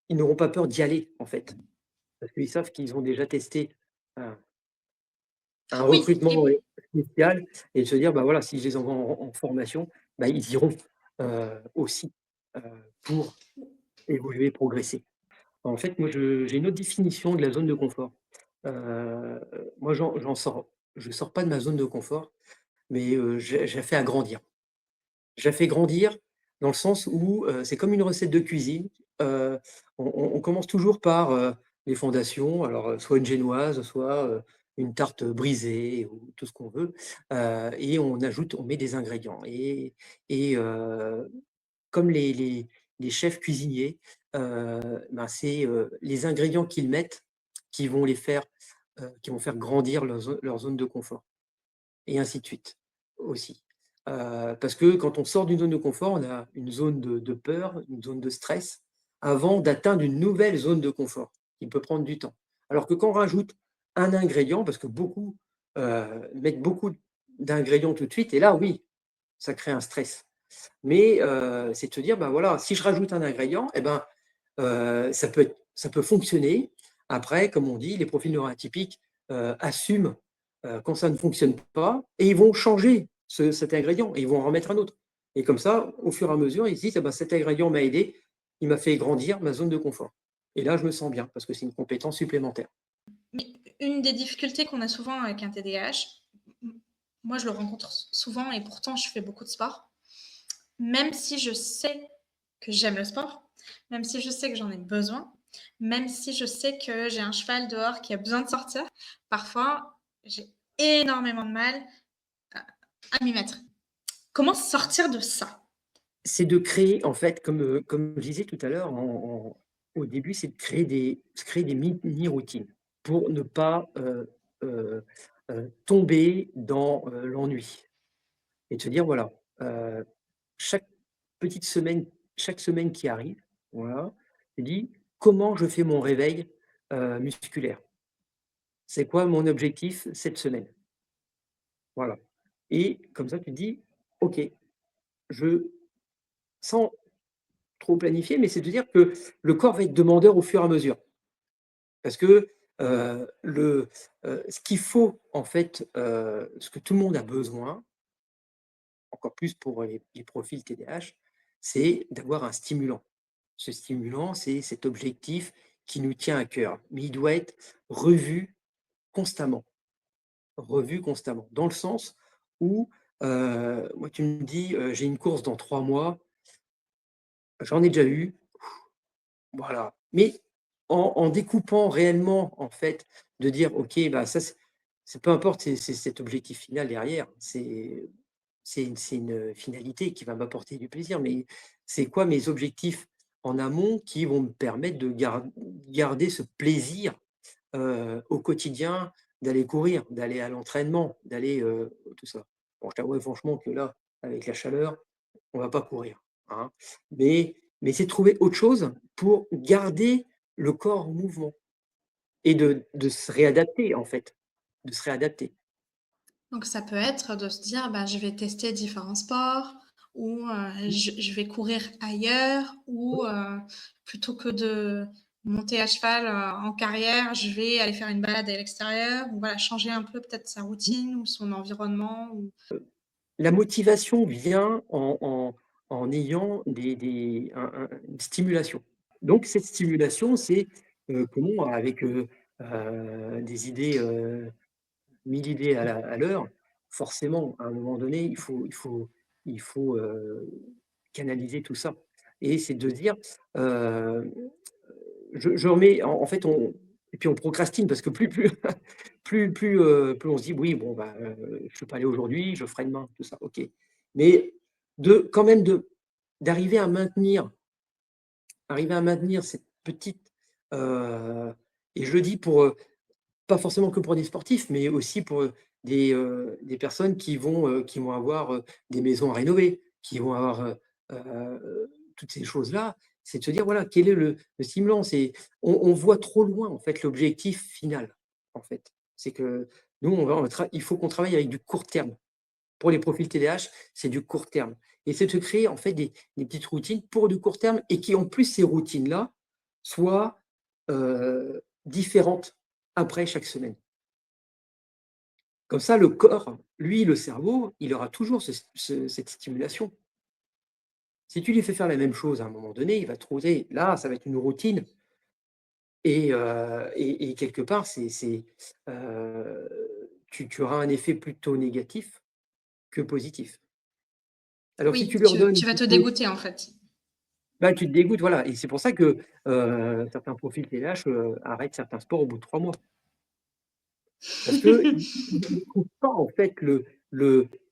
ils n'auront pas peur d'y aller, en fait». Parce qu'ils savent qu'ils ont déjà testé un un oui recrutement, et spécial et de se dire: «Bah, voilà, si je les envoie en formation, bah, ils iront, aussi, heu, pour évoluer, progresser». En fait, moi, j'ai une autre définition de la zone de confort. Heu, moi, je sors pas de ma zone de confort, mais je la fais agrandir. Je la fais grandir dans le sens où, c'est comme une recette de cuisine. On commence toujours par, les fondations, alors, soit une génoise, soit, une tarte brisée ou tout ce qu'on veut, et on met des ingrédients et comme les chefs cuisiniers, ben, c'est, les ingrédients qu'ils mettent qui vont qui vont faire grandir leur zone de confort et ainsi de suite, aussi. Parce que quand on sort d'une zone de confort, on a une zone de peur, une zone de stress, avant d'atteindre une nouvelle zone de confort, qui peut prendre du temps. Alors que quand on rajoute un ingrédient, parce que beaucoup, mettent beaucoup d'ingrédients tout de suite et là, oui, ça crée un stress. Mais c'est de se dire: «Bah, voilà, si je rajoute un ingrédient et ben, ça peut fonctionner». Après, comme on dit, les profils neuroatypiques, assument, quand ça ne fonctionne pas et ils vont changer cet ingrédient et ils vont en remettre un autre et comme ça, au fur et à mesure, ils se disent: «Ah bah, cet ingrédient m'a aidé, il m'a fait grandir ma zone de confort et là, je me sens bien parce que c'est une compétence supplémentaire». mais une des difficultés qu'on a souvent avec un TDAH, moi je le rencontre souvent et pourtant je fais beaucoup de sport. Même si je sais que j'aime le sport, même si je sais que j'en ai besoin, même si je sais que j'ai un cheval dehors qui a besoin de sortir, parfois j'ai énormément de mal à m'y mettre. Comment sortir de ça? C'est de créer en fait, comme je disais tout à l'heure au début, c'est de créer des mini routines pour ne pas, heu tomber dans, l'ennui et de se dire: «Voilà, heu, chaque petite semaine chaque semaine qui arrive, voilà, tu dis: "Comment je fais mon réveil, musculaire? C'est quoi mon objectif cette semaine?"» Voilà et comme ça tu te dis: «OK, je» sans trop planifié, mais c'est de dire que le corps va être demandeur au fur et à mesure. Parce que, ce qu'il faut en fait, ce que tout le monde a besoin, encore plus pour les profils TDAH, c'est d'avoir un stimulant. Ce stimulant, c'est cet objectif qui nous tient à cœur, mais il doit être revu constamment, revu constamment. Dans le sens où, moi tu me dis, «J'ai une course dans 3 mois», j'en ai déjà eu. Voilà, mais en découpant réellement, en fait, de dire: «OK, bah, ça c'est peu importe, c'est cet objectif final derrière, c'est une finalité qui va m'apporter du plaisir, mais c'est quoi mes objectifs en amont qui vont me permettre de garder ce plaisir, au quotidien, d'aller courir, d'aller à l'entraînement, d'aller, tout ça». Bon, je t'avoue franchement que là, avec la chaleur, on va pas courir, hein. Mais c'est de trouver autre chose pour garder le corps en mouvement et de se réadapter, en fait, de se réadapter. Donc ça peut être de se dire: «Bah, je vais tester différents sports» ou je vais courir ailleurs, ou plutôt que de monter à cheval en carrière, je vais aller faire une balade à l'extérieur, ou voilà, changer un peu peut-être sa routine ou son environnement. La motivation vient en ayant une stimulation. Donc cette stimulation, c'est, comment avec, des idées, 1000 idées à l'heure, forcément, à un moment donné, il faut canaliser tout ça et c'est de dire, heu, je remets en fait, on et puis on procrastine parce que plus plus on se dit: «Oui, bon, bah, je ne peux pas aller aujourd'hui, je ferai demain», tout ça, OK. Mais quand même d'arriver à maintenir cette petite, heu et je le dis pour, pas forcément que pour des sportifs, mais aussi pour, des personnes qui vont avoir, des maisons à rénover, qui vont avoir, toutes ces choses-là. C'est de se dire, voilà, quel est le stimulant? On voit trop loin, en fait, l'objectif final, en fait. C'est que nous, il faut qu'on travaille avec du court terme. Pour les profils TDAH, c'est du court terme et c'est de créer, en fait, des petites routines pour du court terme et qui, en plus, ces routines-là soient, différentes après chaque semaine. Comme ça, le corps, lui, le cerveau, il aura toujours cette stimulation. Si tu lui fais faire la même chose à un moment donné, il va trouver, là, ça va être une routine et quelque part, tu auras un effet plutôt négatif que positif. Alors si Oui, tu leur donnes tu vas te plutôt, dégoûter en fait. bah, tu te dégoûtes, voilà et c'est pour ça que, certains profils TDAH, arrêtent certains sports au bout de 3 mois. Parce qu'ils ne trouvent pas en fait le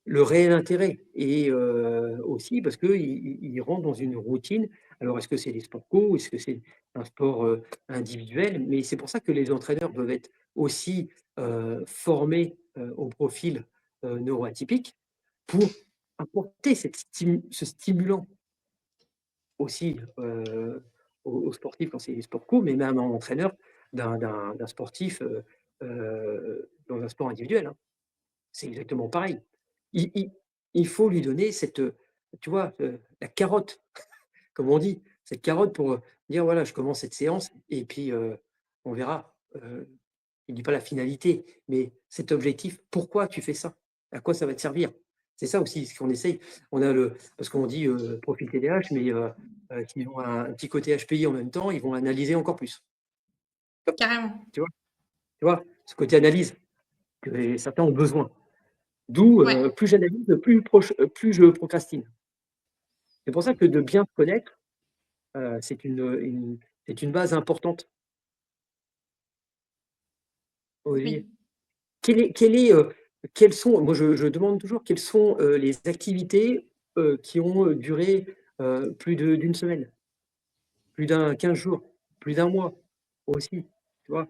le réel intérêt et aussi parce qu'ils rentrent dans une routine. Alors est-ce que c'est des sports co? Est-ce que c'est un sport, individuel? Mais c'est pour ça que les entraîneurs doivent être aussi, formés, au profil, neuroatypique pour apporter ce stimulant aussi, aux sportifs quand c'est des sports co, mais même en entraîneur d'un sportif, dans un sport individuel, hein. C'est exactement pareil. Il faut lui donner cette, tu vois, la carotte, comme on dit, cette carotte pour, dire: «Voilà, je commence cette séance et puis, on verra». Il dit pas la finalité, mais cet objectif, pourquoi tu fais ça? À quoi ça va te servir? C'est ça aussi ce qu'on essaye. On a parce qu'on dit, profil TDAH, mais s'ils ont un petit côté HPI en même temps, ils vont analyser encore plus. Hop, Carrément. tu vois? Tu vois? Ce côté analyse que certains ont besoin. D'où, Ouais. plus j'analyse, plus je procrastine. C'est pour ça que de bien se connaître, c'est une base importante. Oui. Oui. Quelles sont moi je demande toujours quelles sont, les activités, qui ont, duré, plus d'une semaine, plus d'un 15 jours, plus d'un mois aussi, tu vois?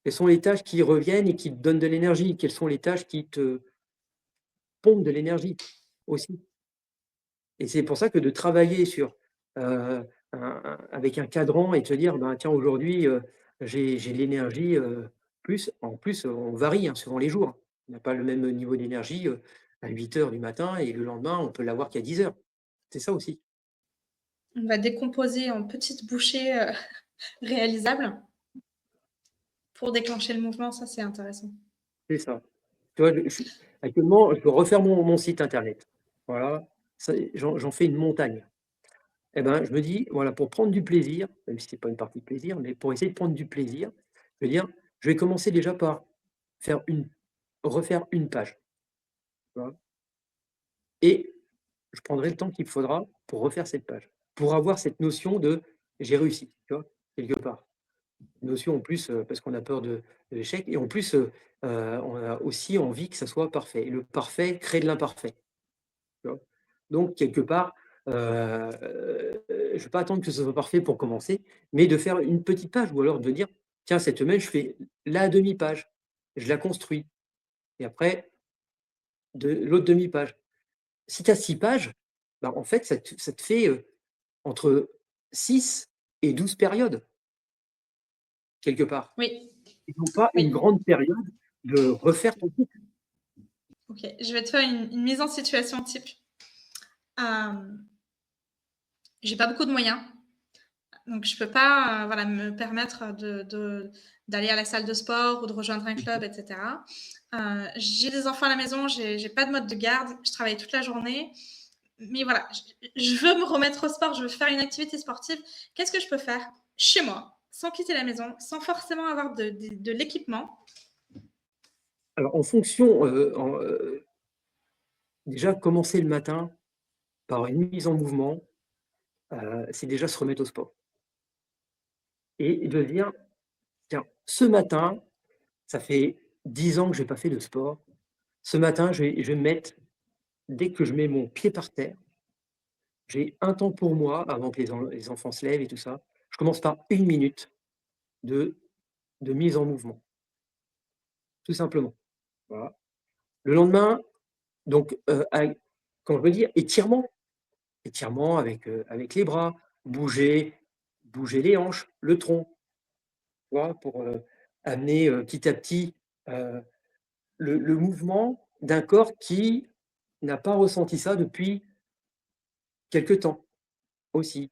Quelles sont les tâches qui reviennent et qui te donnent de l'énergie? Quelles sont les tâches qui te pompent de l'énergie aussi? Et c'est pour ça que de travailler sur, avec un cadran et de se dire: «Ben, tiens aujourd'hui, j'ai de l'énergie, plus». En plus, on varie, hein, selon les jours. On n'a pas le même niveau d'énergie, à 8 heures du matin et le lendemain, on peut l'avoir qu'à 10 heures. C'est ça aussi. On va décomposer en petites bouchées, réalisables pour déclencher le mouvement, ça c'est intéressant. C'est ça. Tu vois, actuellement, je veux refaire mon site internet. Voilà, ça j'en fais une montagne. Et ben, je me dis, voilà, pour prendre du plaisir, même si c'est pas une partie de plaisir, mais pour essayer de prendre du plaisir, je veux dire, je vais commencer déjà par faire refaire une page, tu vois? Et je prendrai le temps qu'il me faudra pour refaire cette page, pour avoir cette notion de: «J'ai réussi», tu vois? Quelque part. Notion en plus, parce qu'on a peur de l'échec et en plus, on a aussi envie que ça soit parfait et le parfait crée de l'imparfait, tu vois? Donc quelque part, je ne vais pas attendre que ce soit parfait pour commencer, mais de faire une petite page ou alors de dire: «Tiens, cette semaine, je fais la demi-page, je la construis et après de l'autre demi-page». Si tu as 6 pages, bah, en fait, ça te fait, entre 6 et 12 périodes, quelque part Oui, et non pas une oui. grande période de refaire ton site. OK. Je vais te faire une mise en situation type. J'ai pas beaucoup de moyens, donc je peux pas, voilà, me permettre d'aller à la salle de sport ou de rejoindre un club et cetera. J'ai des enfants à la maison, j'ai pas de mode de garde, je travaille toute la journée, mais voilà, je veux me remettre au sport, je veux faire une activité sportive. Qu'est-ce que je peux faire chez moi, sans quitter la maison, sans forcément avoir de l'équipement? Alors en fonction, déjà commencer le matin par une mise en mouvement, c'est déjà se remettre au sport et de se dire: «Tiens, ce matin, ça fait 10 ans que j'ai pas fait de sport. Ce matin, je vais me mettre dès que je mets mon pied par terre, j'ai un temps pour moi avant que les enfants se lèvent et tout ça. Je commence par une minute de de mise en mouvement, tout simplement». Voilà. Le lendemain, donc, quand je veux dire étirement, étirement avec les bras, bouger les hanches, le tronc, tu vois? Pour, amener, petit à petit, heu, le mouvement d'un corps qui n'a pas ressenti ça depuis quelque temps aussi.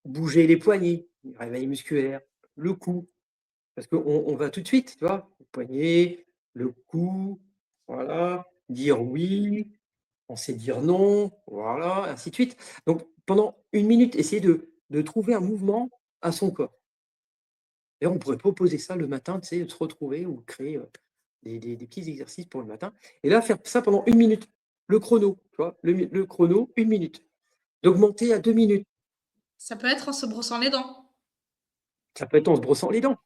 Bouger les poignets, réveil musculaire, le cou, parce qu'on va tout de suite, tu vois? Le poignet, le cou, voilà, dire oui, on sait dire non, voilà, ainsi de suite. Donc pendant une minute, essayer de trouver un mouvement à son corps. Et on pourrait proposer ça le matin, tu sais, de se retrouver ou créer, des petits exercices pour le matin et là, faire ça pendant une minute. Le chrono, tu vois? Le chrono, une minute. D'augmenter à 2 minutes. Ça peut être en se brossant les dents. Ça peut être en se brossant les dents.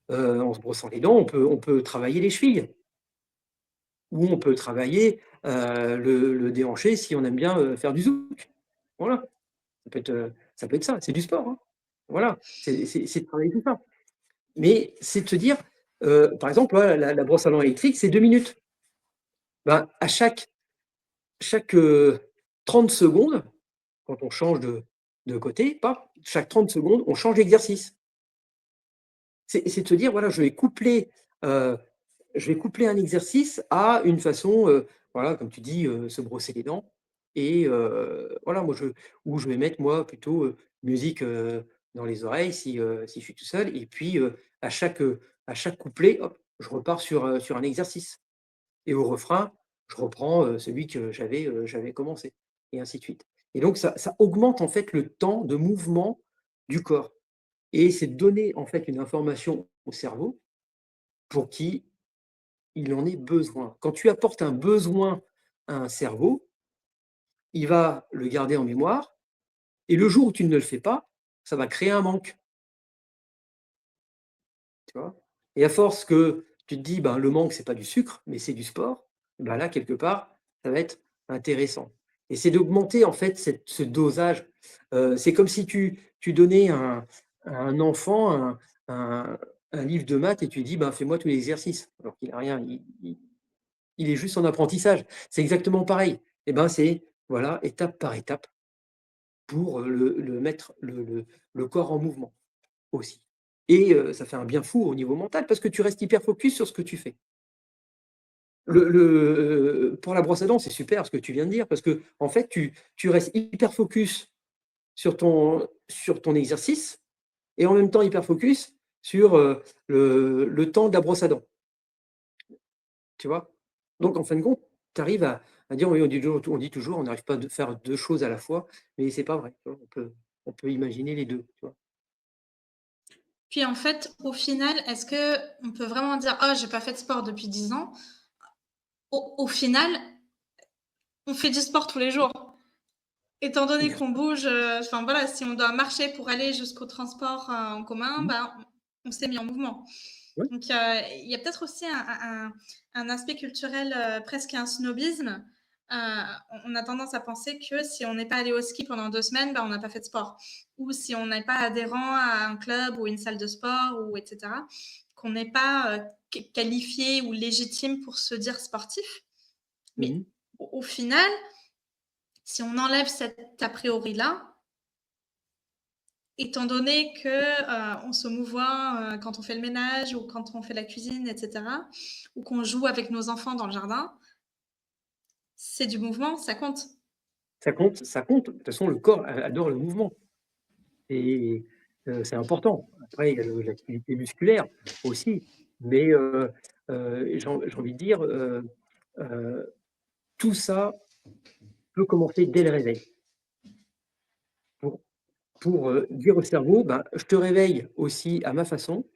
En se brossant les dents, on peut travailler les chevilles ou on peut travailler, le déhanché si on aime bien, faire du zouk. Voilà, ça peut être ça, c'est du sport, hein. Voilà, c'est de travailler tout ça. Mais c'est de se dire, par exemple, voilà, la brosse à dents électrique, c'est 2 minutes. Ben, à chaque, 30 secondes, quand on change de côté, paf, chaque 30 secondes, on change d'exercice. C'est de se dire: «Voilà, heu, je vais coupler un exercice à une façon, voilà, comme tu dis, se brosser les dents» et voilà, moi je vais mettre moi plutôt, musique, dans les oreilles si je suis tout seul et puis, à chaque couplet, hop, je repars sur un exercice et au refrain, je reprends, celui que j'avais commencé et ainsi de suite et donc ça augmente en fait le temps de mouvement du corps et c'est donner en fait une information au cerveau pour qu'il en ait besoin. Quand tu apportes un besoin à un cerveau, il va le garder en mémoire et le jour où tu ne le fais pas, ça va créer un manque, tu vois? Et à force que tu te dis: «Ben, le manque, c'est pas du sucre, mais c'est du sport», ben là, quelque part, ça va être intéressant et c'est d'augmenter en fait ce dosage. C'est comme si tu donnais à un enfant un un livre de maths et tu lui dis: «Ben, fais-moi tous les exercices», alors qu'il a rien, il est juste en apprentissage. C'est exactement pareil. Et ben, c'est voilà, étape par étape pour, le mettre le corps en mouvement aussi et ça fait un bien fou au niveau mental parce que tu restes hyper focus sur ce que tu fais. Pour la brosse à dents, c'est super ce que tu viens de dire parce qu'en fait, tu restes hyper focus sur ton exercice et en même temps hyper focus sur, le temps de la brosse à dents. Tu vois? Donc en fin de compte, tu arrives à dire oui, on dit toujours: «On n'arrive pas à faire 2 choses à la fois», mais c'est pas vrai, tu vois? On peut imaginer les 2, tu vois? Puis en fait, au final, est-ce qu'on peut vraiment dire: «Oh, j'ai pas fait de sport depuis 10 ans». Au final, on fait du sport tous les jours. Étant donné Bien qu'on sûr. bouge, enfin voilà, si on doit marcher pour aller jusqu'au transport, en commun, Mmh. ben, on s'est mis en mouvement. Ouais. Donc, il y a peut-être aussi un aspect culturel, presque un snobisme. On a tendance à penser que si on n'est pas allé au ski pendant 2 semaines, ben, on n'a pas fait de sport. Ou si on n'est pas adhérent à un club ou une salle de sport ou et cetera, qu'on n'est pas, qualifié ou légitime pour se dire sportif. Mmh Mais mh. au final, si on enlève cet a priori-là, étant donné que, on se mouvoie, quand on fait le ménage ou quand on fait la cuisine et cetera, ou qu'on joue avec nos enfants dans le jardin, c'est du mouvement, ça compte. Ça compte, ça compte. De toute façon, le corps adore le mouvement et c'est important. Après, il y a l'activité musculaire aussi, mais j'ai envie de dire, heu, tout ça peut commencer dès le réveil pour dire au cerveau: «Ben, je te réveille aussi à ma façon,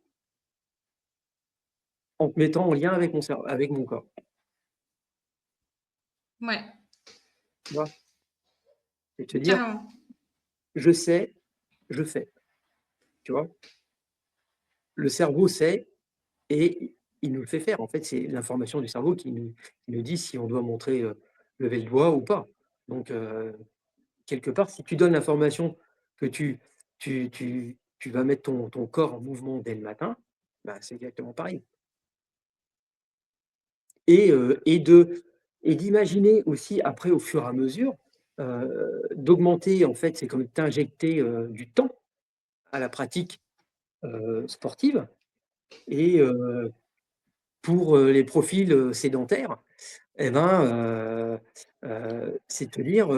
en te mettant en lien avec mon corps». Ouais, Tu vois? Et te dire: carrément. «Je sais, je fais». Tu vois? Le cerveau sait et il nous le fait faire. En fait, c'est l'information du cerveau qui nous dit si on doit montrer, lever le doigt ou pas. Donc quelque part, si tu donnes l'information que tu vas mettre ton corps en mouvement dès le matin, bah, c'est exactement pareil. Et d'imaginer aussi après au fur et à mesure, d'augmenter en fait, c'est comme t'injecter, du temps à la pratique, sportive et pour, les profils, sédentaires et ben, c'est te dire,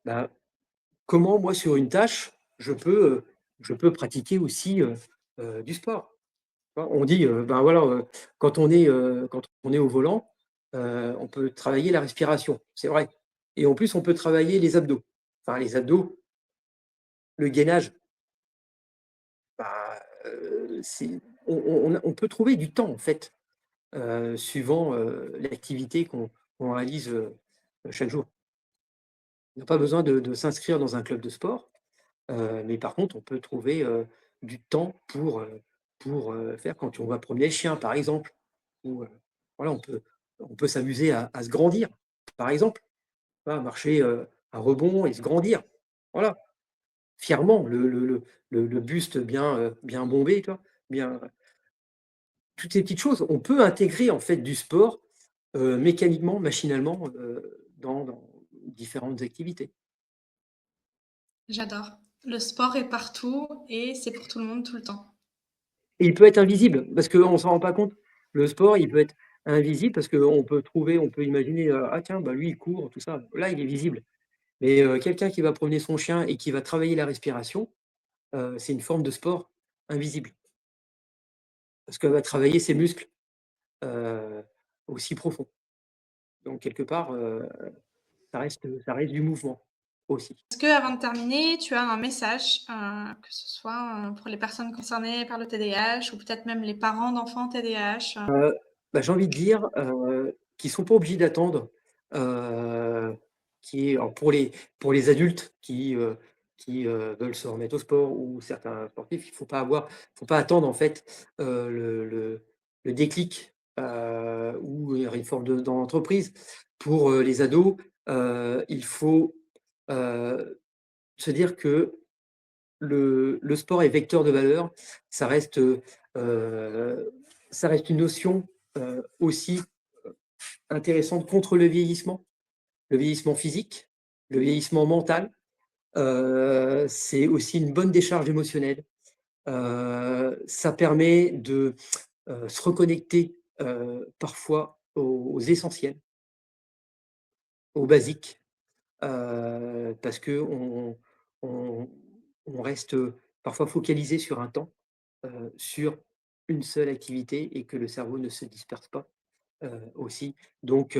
bah, comment moi sur une tâche, je peux pratiquer aussi, du sport? Tu vois? On dit, ben, voilà, quand on est au volant, on peut travailler la respiration, c'est vrai et en plus on peut travailler les abdos. Enfin les abdos, le gainage, bah, c'est on peut trouver du temps en fait, suivant, l'activité qu'on réalise, chaque jour. On n'a pas besoin de s'inscrire dans un club de sport, mais par contre, on peut trouver, du temps pour faire quand on va promener le chien, par exemple. Ou, voilà, on peut s'amuser à se grandir, par exemple. Voilà, marcher, à rebond et se grandir. Voilà, fièrement, le buste bien bombé, tu vois? Bien toutes ces petites choses, on peut intégrer en fait du sport, mécaniquement, machinalement, dans différentes activités. J'adore. Le sport est partout et c'est pour tout le monde tout le temps. Et il peut être invisible parce qu'on ne s'en rend pas compte. Le sport, il peut être invisible parce on peut imaginer, «Ah tiens, bah, lui il court, tout ça». Là, il est visible. Mais, quelqu'un qui va promener son chien et qui va travailler la respiration, c'est une forme de sport invisible. Parce qu'elle va travailler ses muscles, heu, aussi profonds. Donc quelque part, ça reste du mouvement aussi. Est-ce que, avant de terminer, tu as un message, que ce soit, pour les personnes concernées par le TDAH ou peut-être même les parents d'enfants TDAH? Bah, j'ai envie de dire, qu'ils sont pas obligés d'attendre, heu, alors pour les adultes qui veulent se remettre au sport ou certains sportifs, il faut pas attendre en fait, le déclic, ou une forme d'entreprise. Pour, les ados, il faut, heu, se dire que le sport est vecteur de valeur. Ça reste, ça reste une notion, aussi intéressante contre le vieillissement physique, le vieillissement mental. C'est aussi une bonne décharge émotionnelle. Ça permet de, se reconnecter, parfois aux essentiels, aux basiques, parce qu'on on on reste, parfois focalisé sur un temps, sur une seule activité et que le cerveau ne se disperse pas, aussi. Donc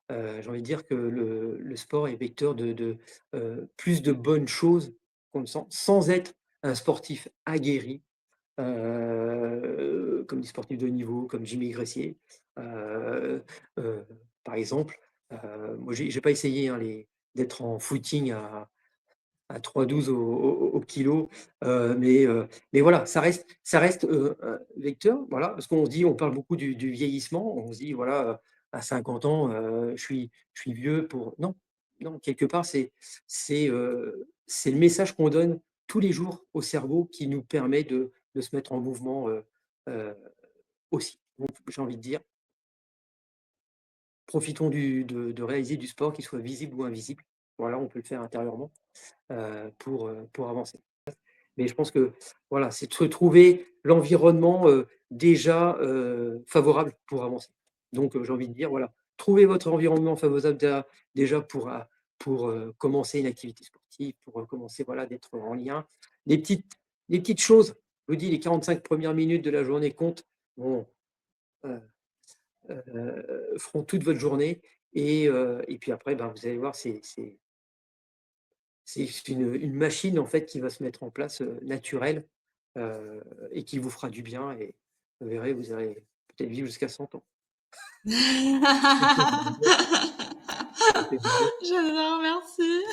j'ai envie de dire que le sport est vecteur de plus de bonnes choses qu'on ne sent, sans être un sportif aguerri, comme des sportifs de haut niveau, comme Jimmy Gressier, heu heu, par exemple. Moi j'ai pas essayé, hein, d'être en footing à 3,12 au kilo, mais voilà, ça reste, un vecteur, voilà, parce qu'on se dit on parle beaucoup du vieillissement, on se dit voilà, à 50 ans, je suis vieux pour non, non, quelque part c'est le message qu'on donne tous les jours au cerveau qui nous permet de se mettre en mouvement, heu, aussi. Donc j'ai envie de dire, profitons de réaliser du sport, qu'il soit visible ou invisible. Voilà, on peut le faire intérieurement, pour avancer. Mais je pense que, voilà, c'est de se trouver l'environnement, déjà, favorable pour avancer. Donc, j'ai envie de dire, voilà, trouvez votre environnement favorable déjà pour pour, commencer une activité sportive, pour, commencer, voilà, d'être en lien. Les petites les petites choses, je vous dis, les 45 premières minutes de la journée comptent, vont, heu feront toute votre journée et puis après, ben, vous allez voir, c'est une machine, en fait, qui va se mettre en place, naturelle, heu et qui vous fera du bien et vous verrez, vous allez peut-être vivre jusqu'à 100 ans. Ça fait plaisir. J'adore, merci.